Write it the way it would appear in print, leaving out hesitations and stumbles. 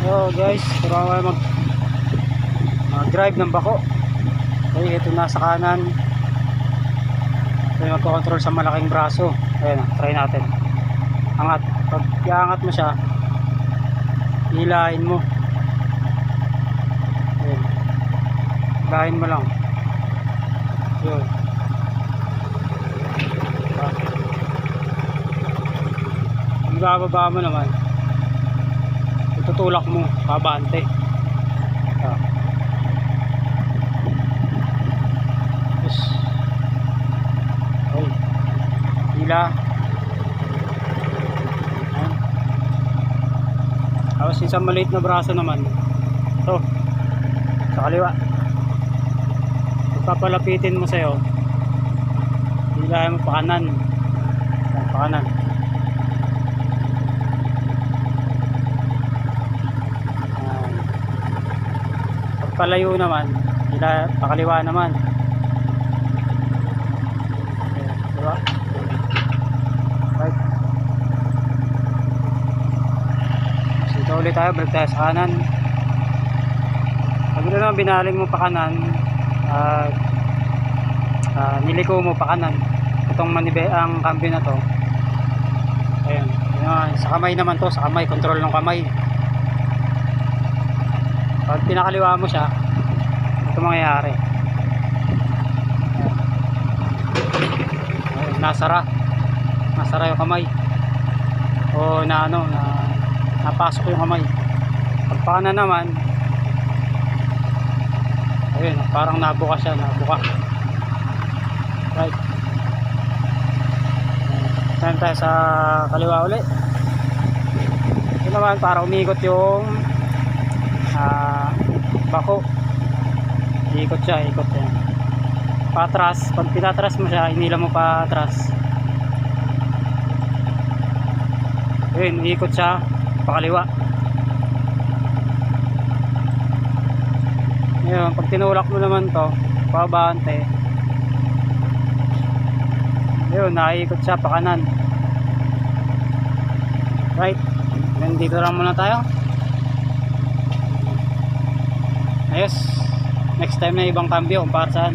So guys, turuan kayo mag-drive ng bako. Okay, ito nasa kanan. Ito magko-control sa malaking braso. Ayan, try natin. Angat. Pag iangat mo siya, hilahin mo. Ayan. Hilahin mo lang. Yun. Ibababa mo naman, tutulak mo pabante. Yes. Okay. Hila. Ayan. Tapos isang maliit na braso naman ito sa kaliwa, papalapitin mo sa'yo, hilahin mo pa kanan. Pa kanan. Palayo naman, pakaliwa naman. Diba? Right. Dito ulit tayo, balik tayo sa kanan. Pag ito naman binaling mo pa kanan, niliko mo pa kanan. Itong ang cambio na to. Ayan. Sa kamay naman to, sa kamay, control ng kamay. Pag pinakaliwa mo siya, ito mangyayari. Nasara yung kamay, o napasok yung kamay. Pag pakana naman, ayun, parang nabuka siya, right. Tayo tayo sa kaliwa ulit. Ito naman para umikot yung bako. Ikot siya, ikot yan. Patras, pag pinatras mo siya, hinila mo patras. Ayun, ikot siya pakaliwa. Ayun, pag tinulak mo naman to pabante, ayun, naikot siya pa kanan. Right. Then dito lang muna tayo. Ayos, next time na ibang cambio kung para saan.